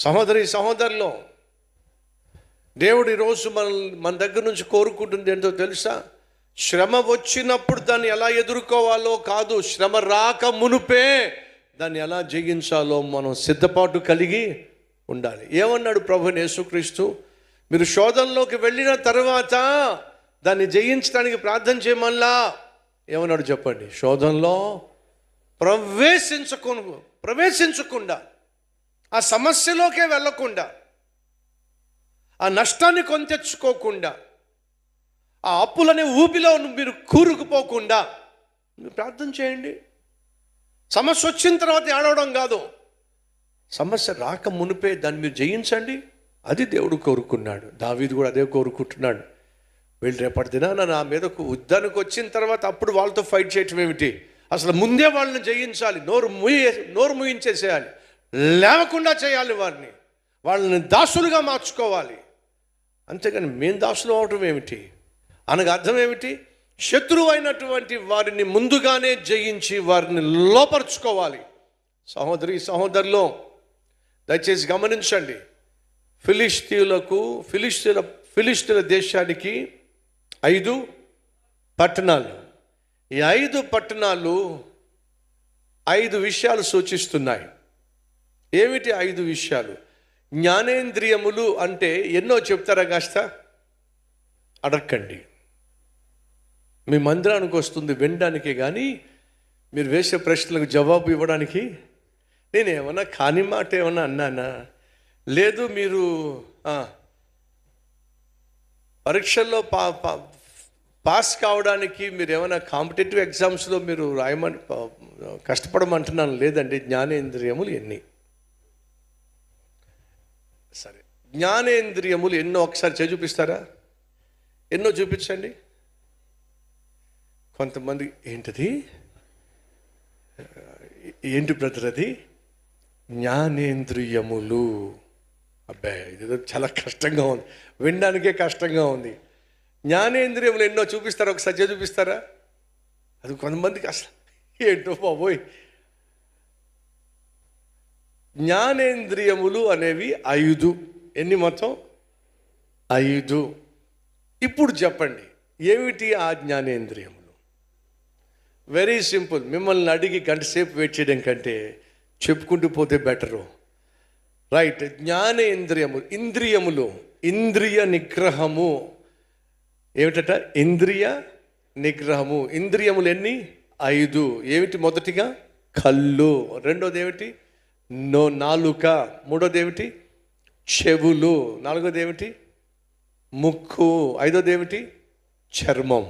సహోదరి సహోదరులు, దేవుడు ఈరోజు మన దగ్గర నుంచి కోరుకుంటుంది ఏంటో తెలుసా? శ్రమ వచ్చినప్పుడు దాన్ని ఎలా ఎదుర్కోవాలో కాదు, శ్రమ రాక మునుపే దాన్ని ఎలా జయించాలో మనం సిద్ధపాటు కలిగి ఉండాలి. ఏమన్నాడు ప్రభువైన యేసుక్రీస్తు? మీరు శోధనలోకి వెళ్ళిన తర్వాత దాన్ని జయించడానికి ప్రార్థన చేయమల్లా. ఏమన్నాడు చెప్పండి? శోధనలో ప్రవేశించకుండా, ఆ సమస్యలోకే వెళ్ళకుండా, ఆ నష్టాన్ని కొని తెచ్చుకోకుండా, ఆ అప్పులనే ఊపిలో మీరు కూరుకుపోకుండా మీరు ప్రార్థన చేయండి. సమస్య వచ్చిన తర్వాత ఏడవడం కాదు, సమస్య రాక మునిపే దాన్ని మీరు జయించండి. అది దేవుడు కోరుకున్నాడు. దావీదు కూడా అదే కోరుకుంటున్నాడు. వీళ్ళు రేపటి దినాన నా మీదకు యుద్ధానికి వచ్చిన తర్వాత అప్పుడు వాళ్ళతో ఫైట్ చేయటం ఏమిటి? అసలు ముందే వాళ్ళని జయించాలి, నోరు ముయించేసేయాలి, లేవకుండా చేయాలి, వాళ్ళని దాసులుగా మార్చుకోవాలి. అంతేగాని మేము దాసులు అవటం ఏమిటి? అనగా అర్థం ఏమిటి? శత్రువు అయినటువంటి వారిని ముందుగానే జయించి వారిని లోపరుచుకోవాలి. సహోదరి సహోదరులు, దయచేసి గమనించండి. ఫిలిష్తీయుల దేశానికి 5 పట్టణాలు. ఈ 5 పట్టణాలు 5 విషయాలు సూచిస్తున్నాయి. ఏమిటి 5 విషయాలు? జ్ఞానేంద్రియములు అంటే ఎన్నో చెప్తారా? కాస్త అడగండి. మీ మందిరానికి వస్తుంది వినడానికే కానీ మీరు వేసే ప్రశ్నలకు జవాబు ఇవ్వడానికి నేనేమన్నా కాని మాట ఏమన్నా అన్నానా? లేదు, మీరు పరీక్షల్లో పాస్ కావడానికి మీరు ఏమైనా కాంపిటేటివ్ ఎగ్జామ్స్లో మీరు రాయమని కష్టపడమంటున్నాను. లేదండి, జ్ఞానేంద్రియములు ఎన్ని? సరే, జ్ఞానేంద్రియములు ఎన్నో ఒకసారి చూపిస్తారా? ఎన్నో చూపించండి. కొంతమంది ఏంటి బ్రదర్ అది? జ్ఞానేంద్రియములు. అబ్బాయి, ఇది చాలా కష్టంగా ఉంది, వినడానికే కష్టంగా ఉంది. జ్ఞానేంద్రియములు ఎన్నో చూపిస్తారా? ఒకసారి చూపిస్తారా? అది కొంతమందికి అసలు ఏంటో బాబోయ్. జ్ఞానేంద్రియములు అనేవి 5. ఎన్ని మొత్తం? 5. ఇప్పుడు చెప్పండి, ఏమిటి ఆ జ్ఞానేంద్రియములు? Very simple. మిమ్మల్ని అడిగి గంట సేపు వెయిట్ చేయడం కంటే చెప్పుకుంటూ పోతే బెటరు. రైట్. ఇంద్రియములు, ఇంద్రియ నిగ్రహము. ఏమిటట? ఇంద్రియ నిగ్రహము. ఇంద్రియములు ఎన్ని? 5. ఏమిటి? మొదటిగా కళ్ళు, రెండోది ఏమిటి? నాలుక, మూడోది ఏమిటి? చెవులు, నాలుగోది ఏమిటి? ముక్కు, ఐదోది ఏమిటి? చర్మం.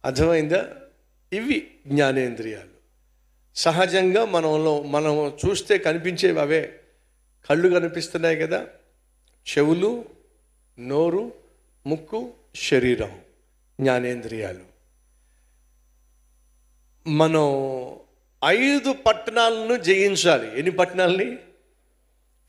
అర్థమైందా? ఇవి జ్ఞానేంద్రియాలు. సహజంగా మనం చూస్తే కనిపించేవి అవే. కళ్ళు కనిపిస్తున్నాయి కదా, చెవులు, నోరు, ముక్కు, శరీరం, జ్ఞానేంద్రియాలు. మనం 5 పట్టణాలను జయించాలి. ఎన్ని పట్టణాలని?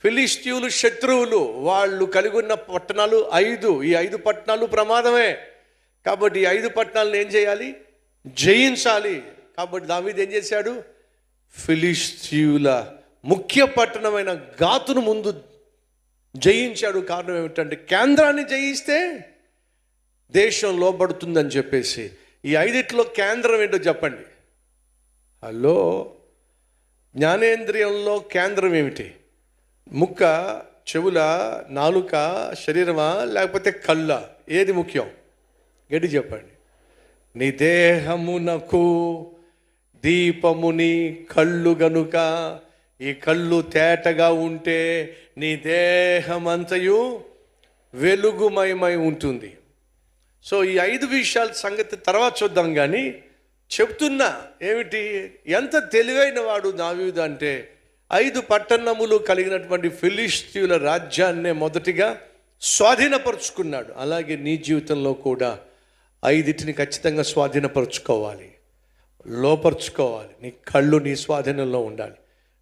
ఫిలిష్తీయులు శత్రువులు, వాళ్ళు కలిగి ఉన్న పట్టణాలు 5. ఈ 5 పట్టణాలు ప్రమాదమే. కాబట్టి ఈ 5 పట్టణాలను ఏం చేయాలి? జయించాలి. కాబట్టి దావీదు ఏం చేశాడు? ఫిలిష్తీయుల ముఖ్య పట్టణమైన గాతును ముందు జయించాడు. కారణం ఏమిటంటే కేంద్రాన్ని జయిస్తే దేశం లోబడుతుందని చెప్పేసి. ఈ 5 కేంద్రం ఏంటో చెప్పండి. హలో, జ్ఞానేంద్రియంలో కేంద్రం ఏమిటి? ముక్క, చెవుల, నాలుక, శరీరమా, లేకపోతే కళ్ళ? ఏది ముఖ్యం? గట్టి చెప్పండి. నీ దేహమునకు దీపముని కళ్ళు గనుక, ఈ కళ్ళు తేటగా ఉంటే నీ దేహమంతయు వెలుగుమయమై ఉంటుంది. సో ఈ 5 విషయాల సంగతి తర్వాత చూద్దాం. కానీ చెప్తున్నా ఏమిటి? ఎంత తెలివైన వాడు దావీదు అంటే 5 పట్టణములు కలిగినటువంటి ఫిలిష్తీయుల రాజ్యాన్నే మొదటిగా స్వాధీనపరుచుకున్నాడు. అలాగే నీ జీవితంలో కూడా 5 ఖచ్చితంగా స్వాధీనపరుచుకోవాలి, లోపరుచుకోవాలి. నీ కళ్ళు నీ స్వాధీనంలో ఉండాలి,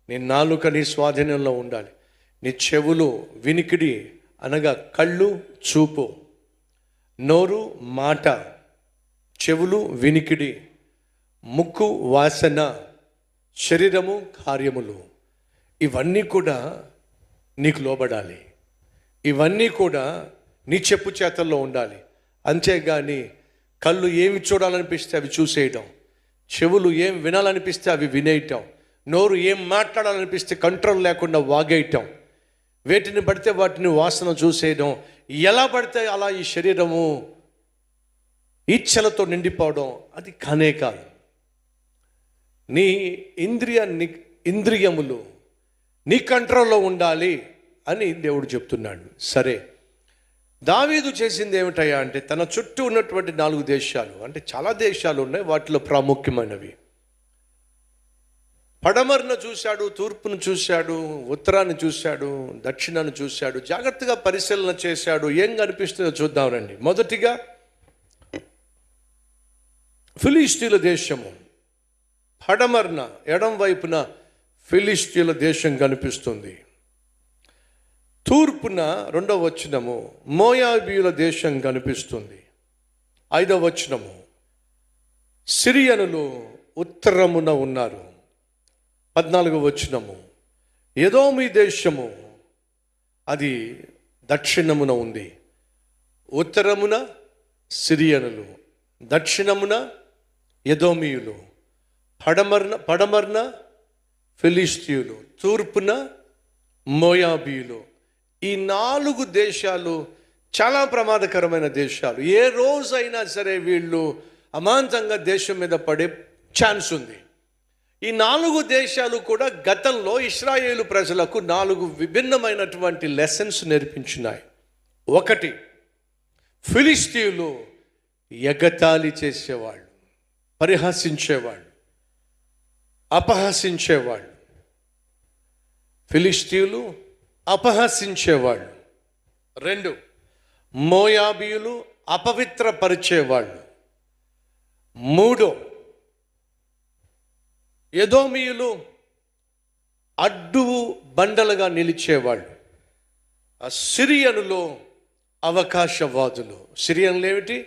నీ నాలుక నీ స్వాధీనంలో ఉండాలి, నీ చెవులు వినికిడి అనగా కళ్ళు చూపు, నోరు మాట, చెవులు వినికిడి, ముక్కు వాసన, శరీరము కార్యములు. ఇవన్నీ కూడా నీకు లోబడాలి. ఇవన్నీ కూడా నీ చెప్పు చేతల్లో ఉండాలి. అంతేగాని కళ్ళు ఏమి చూడాలనిపిస్తే అవి చూసేయటం, చెవులు ఏం వినాలనిపిస్తే అవి వినేయటం, నోరు ఏం మాట్లాడాలనిపిస్తే కంట్రోల్ లేకుండా వాగేయటం, వేటిని పడితే వాటిని వాసన చూసేయడం, ఎలా పడితే అలా ఈ శరీరము ఇచ్చలతో నిండిపోవడం, అది కానే కాదు. నీ ఇంద్రియములు నీ కంట్రోల్లో ఉండాలి అని దేవుడు చెప్తున్నాడు. సరే, దావీదు చేసింది ఏమిటయ్యా అంటే తన చుట్టూ ఉన్నటువంటి 4 దేశాలు, అంటే చాలా దేశాలు ఉన్నాయి, వాటిలో ప్రాముఖ్యమైనవి. పడమరను చూశాడు, తూర్పును చూశాడు, ఉత్తరాన్ని చూశాడు, దక్షిణాన్ని చూశాడు, జాగ్రత్తగా పరిశీలన చేశాడు. ఏం కనిపిస్తుందో చూద్దాం రండి. మొదటిగా ఫిలిష్తీయుల దేశము, పడమరన ఎడం వైపున ఫిలిష్తీయుల దేశం కనిపిస్తుంది. తూర్పున 2వ వచనము మోయాబీయుల దేశం కనిపిస్తుంది. 5వ వచనము సిరియనులు ఉత్తరమున ఉన్నారు. 14వ వచనము ఎదోమీ దేశము, అది దక్షిణమున ఉంది. ఉత్తరమున సిరియనులు, దక్షిణమున ఎదోమీయులు, పడమరన ఫిలిష్తీయులు, తూర్పున మోయాబీయులు. ఈ 4 దేశాలు చాలా ప్రమాదకరమైన దేశాలు. ఏ రోజైనా సరే వీళ్ళు అమాంతంగా దేశం మీద పడే ఛాన్స్ ఉంది. ఈ 4 దేశాలు కూడా గతంలో ఇశ్రాయేలు ప్రజలకు 4 విభిన్నమైనటువంటి లెసన్స్ నేర్పించినాయి. 1, ఫిలిష్తీయులు ఎగతాళి చేసేవాళ్ళు, పరిహసించేవాళ్ళు, అపహసించేవాళ్ళు. ఫిలిష్తీయులు అపహసించేవాళ్ళు. 2, మోయాబీయులు అపవిత్రపరిచేవాళ్ళు. 3, ఎదోమీయులు అడ్డు బండలుగా నిలిచేవాళ్ళు. సిరియనులో అవకాశవాదులు. సిరియన్లు ఏమిటి?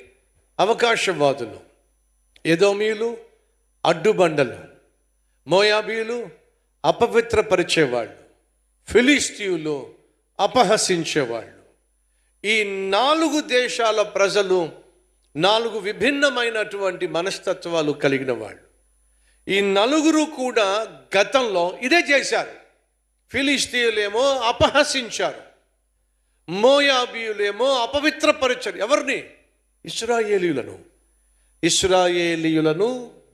అవకాశవాదులు. ఎదోమీయులు అడ్డుబండలు, మోయాబీయులు అపవిత్రపరిచేవాళ్ళు, ఫిలిష్తీయులు అపహసించేవాళ్ళు. ఈ 4 దేశాల ప్రజలు 4 విభిన్నమైనటువంటి మనస్తత్వాలు కలిగిన వాళ్ళు. ఈ 4 కూడా గతంలో ఇదే చేశారు. ఫిలిష్తీయులేమో అపహసించారు, మోయాబీయులేమో అపవిత్రపరిచారు. ఎవరిని? ఇశ్రాయేలీయులను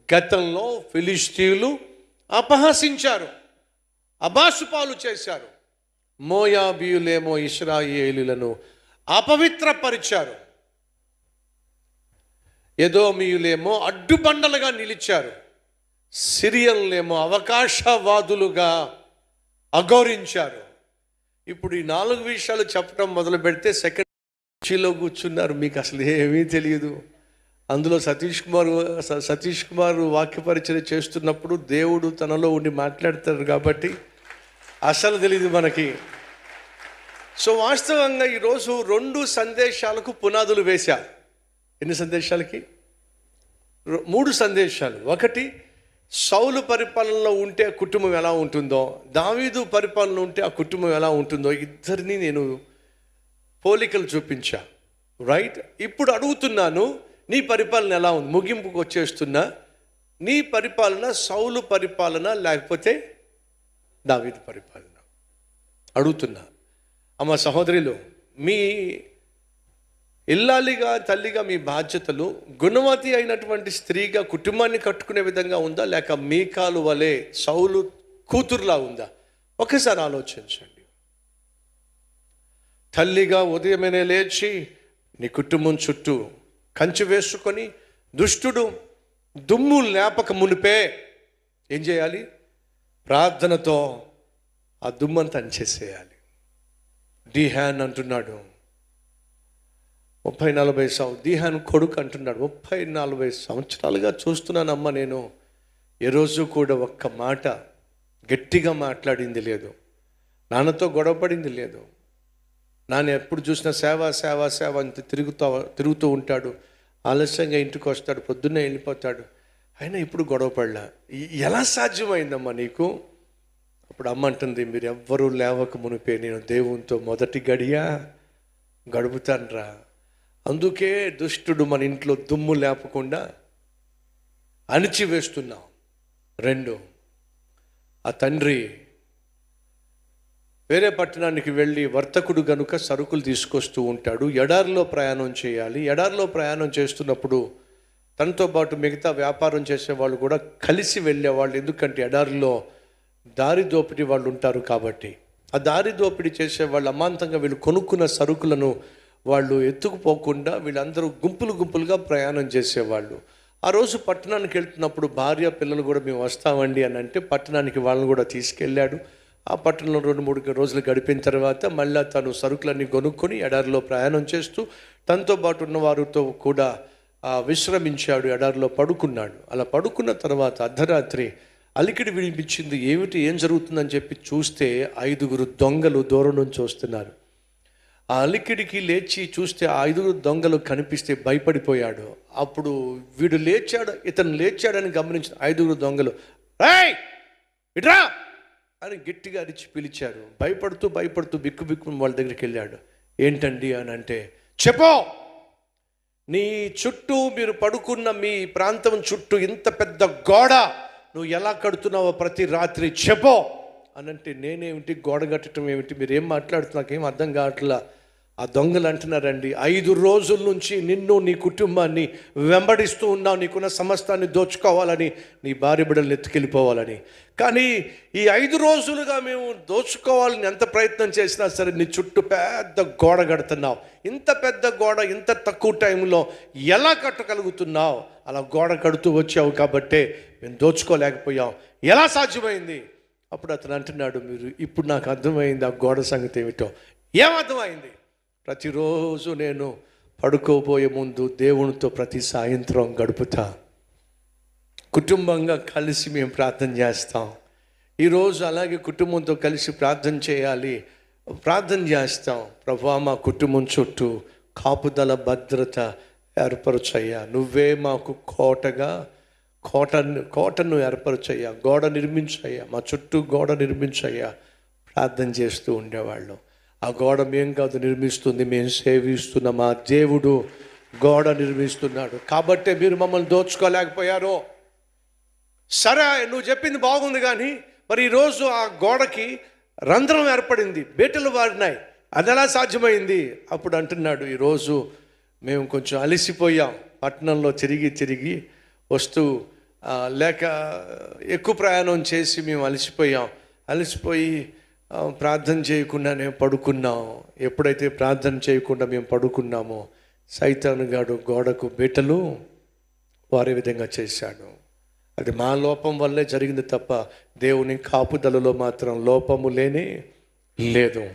గతంలో ఫిలిష్తీయులు అపహసించారు, అబాసుపాలు చేశారు. మోయాబీయులేమో ఇశ్రాయేలీయులను అపవిత్రపరిచారు. ఎదోమీయులేమో అడ్డుబండలుగా నిలిచారు. సిరియన్లేమో అవకాశవాదులుగా అగౌరించారు. ఇప్పుడు ఈ 4 విషయాలు చెప్పడం మొదలు పెడితే సెకండ్ కుర్చీలో కూర్చున్నారు, మీకు అసలు ఏమీ తెలియదు. అందులో సతీష్ కుమార్ వాక్య పరిచయం చేస్తున్నప్పుడు దేవుడు తనలో ఉండి మాట్లాడతారు కాబట్టి అసలు తెలియదు మనకి. సో వాస్తవంగా ఈరోజు 2 సందేశాలకు పునాదులు వేశారు. ఎన్ని సందేశాలకి? 3 సందేశాలు. 1, సౌలు పరిపాలనలో ఉంటే ఆ కుటుంబం ఎలా ఉంటుందో, దావీదు పరిపాలన ఉంటే ఆ కుటుంబం ఎలా ఉంటుందో, ఇద్దరిని నేను పోలికలు చూపించా. రైట్? ఇప్పుడు అడుగుతున్నాను, నీ పరిపాలన ఎలా ఉంది? ముగింపుకు వచ్చేస్తున్నా. నీ పరిపాలన సౌలు పరిపాలన లేకపోతే దావీదు పరిపాలన? అడుగుతున్నా. అమ్మ సహోదరులు, మీ ఇల్లాలిగా తల్లిగా మీ బాధ్యతలు గుణవతి అయినటువంటి స్త్రీగా కుటుంబాన్ని కట్టుకునే విధంగా ఉందా, లేక మీకాలు వలె సౌలు కూతురులా ఉందా? ఒకసారి ఆలోచించండి. తల్లిగా ఉదయమే లేచి నీ కుటుంబం చుట్టూ కంచె వేసుకొని దుష్టుడు దుమ్ము లేపక మునిపే ఏం చేయాలి? ప్రార్థనతో ఆ దుమ్మంతా అంచేసేయాలి. డిహాన్ అంటున్నాడు 30-40 దీహాన్ కొడుకు అంటున్నాడు 30-40 సంవత్సరాలుగా చూస్తున్నానమ్మ, నేను ఏ రోజు కూడా ఒక్క మాట గట్టిగా మాట్లాడింది లేదు, నాన్నతో గొడవపడింది లేదు. నాన్న ఎప్పుడు చూసినా సేవ సేవ సేవ అంత తిరుగుతూ ఉంటాడు, ఆలస్యంగా ఇంటికి వస్తాడు, పొద్దున్నే వెళ్ళిపోతాడు. అయినా ఇప్పుడు గొడవపడలా. ఎలా సాధ్యమైందమ్మా నీకు? అప్పుడు అమ్మ అంటుంది, మీరు ఎవ్వరూ లేవక మునిపే నేను దేవునితో మొదటి గడియ గడుపుతానురా. అందుకే దుష్టుడు మన ఇంట్లో దుమ్ము లేపకుండా అణిచివేస్తున్నాం. 2, ఆ తండ్రి వేరే పట్టణానికి వెళ్ళి వర్తకుడు గనుక సరుకులు తీసుకొస్తూ ఉంటాడు. ఎడారిలో ప్రయాణం చేయాలి. ఎడారిలో ప్రయాణం చేస్తున్నప్పుడు తనతో పాటు మిగతా వ్యాపారం చేసేవాళ్ళు కూడా కలిసి వెళ్ళేవాళ్ళు. ఎందుకంటే ఎడారిలో దారి దోపిడీ వాళ్ళు ఉంటారు కాబట్టి. ఆ దారి దోపిడీ చేసేవాళ్ళు అమాంతంగా వీళ్ళు కొనుక్కున్న సరుకులను వాళ్ళు ఎత్తుకుపోకుండా వీళ్ళందరూ గుంపులు గుంపులుగా ప్రయాణం చేసేవాళ్ళు. ఆ రోజు పట్టణానికి వెళ్తున్నప్పుడు భార్య పిల్లలు కూడా మేము వస్తామండి అని అంటే పట్టణానికి వాళ్ళని కూడా తీసుకెళ్ళాడు. ఆ పట్టణంలో 2-3 రోజులు గడిపిన తర్వాత మళ్ళీ తను సరుకులన్నీ కొనుక్కొని ఎడారిలో ప్రయాణం చేస్తూ తనతో పాటు ఉన్న వారితో కూడా విశ్రమించాడు. ఎడారిలో పడుకున్నాడు. అలా పడుకున్న తర్వాత అర్ధరాత్రి అలికిడి వినిపించింది. ఏం జరుగుతుందని చెప్పి చూస్తే 5 దొంగలు దూరం నుంచి వస్తున్నారు. ఆ అలికిడికి లేచి చూస్తే 5 దొంగలు కనిపిస్తే భయపడిపోయాడు. అప్పుడు వీడు ఇతను లేచాడని గమనించిన 5 దొంగలు, రేయ్ ఇట్రా అని గట్టిగా అరిచి పిలిచారు. భయపడుతూ బిక్కు వాళ్ళ దగ్గరికి వెళ్ళాడు. ఏంటండి అని అంటే, చెప్పో, నీ చుట్టూ మీరు పడుకున్న మీ ప్రాంతం చుట్టూ ఇంత పెద్ద గోడ నువ్వు ఎలా కడుతున్నావో ప్రతి రాత్రి చెప్పో అని అంటే, నేనేమిటి గోడ కట్టడం ఏమిటి, మీరేం మాట్లాడుతున్నా నాకేం అర్థం కావట్లా. ఆ దొంగలు అంటున్నారండి, 5 రోజుల నుంచి నిన్ను నీ కుటుంబాన్ని వెంబడిస్తూ ఉన్నావు, నీకున్న సమస్తాన్ని దోచుకోవాలని, నీ భార్య బిడ్డలను ఎత్తుకెళ్ళిపోవాలని. కానీ ఈ 5 రోజులుగా మేము దోచుకోవాలని ఎంత ప్రయత్నం చేసినా సరే నీ చుట్టూ పెద్ద గోడ కడుతున్నావు. ఇంత పెద్ద గోడ ఇంత తక్కువ టైంలో ఎలా కట్టగలుగుతున్నావు? అలా గోడ కడుతూ వచ్చావు కాబట్టే మేము దోచుకోలేకపోయాం. ఎలా సాధ్యమైంది? అప్పుడు అతను అంటున్నాడు, మీరు ఇప్పుడు నాకు అర్థమైంది ఆ గోడ సంగతి ఏమిటో. ఏమర్థమైంది? ప్రతిరోజు నేను పడుకోబోయే ముందు దేవునితో ప్రతి సాయంత్రం గడుపుతా. కుటుంబంగా కలిసి మేము ప్రార్థన చేస్తాం. ఈరోజు అలాగే కుటుంబంతో కలిసి ప్రార్థన చేయాలి. ప్రార్థన చేస్తాం. ప్రభువా, మా కుటుంబం చుట్టూ కాపుదల భద్రత ఏర్పరచయ్యా. నువ్వే మాకు కోటను ఏర్పరచయ్యా. గోడ నిర్మించయ్యా. మా చుట్టూ గోడ నిర్మించయ్యా. ప్రార్థన చేస్తూ ఉండేవాళ్ళం. ఆ గోడ మేం కాదు నిర్మిస్తుంది, మేము సేవిస్తున్న మా దేవుడు గోడ నిర్మిస్తున్నాడు. కాబట్టే మీరు మమ్మల్ని దోచుకోలేకపోయారో. సరే, నువ్వు చెప్పింది బాగుంది, కానీ మరి ఈరోజు ఆ గోడకి రంధ్రం ఏర్పడింది, బీటలు వారినాయి, అది ఎలా సాధ్యమైంది? అప్పుడు అంటున్నాడు, ఈరోజు మేము కొంచెం అలసిపోయాం, పట్టణంలో తిరిగి వస్తూ లేక ఎక్కువ ప్రయాణం చేసి మేము అలసిపోయి ప్రార్థన చేయకుండానే పడుకున్నాం. ఎప్పుడైతే ప్రార్థన చేయకుండా మేము పడుకున్నామో సైతాను గాడు గోడకు బీటలు వారే విధంగా చేశాడు. అది మా లోపం వల్లే జరిగింది తప్ప దేవుని కాపుదలలో మాత్రం లోపము లేనే లేదు.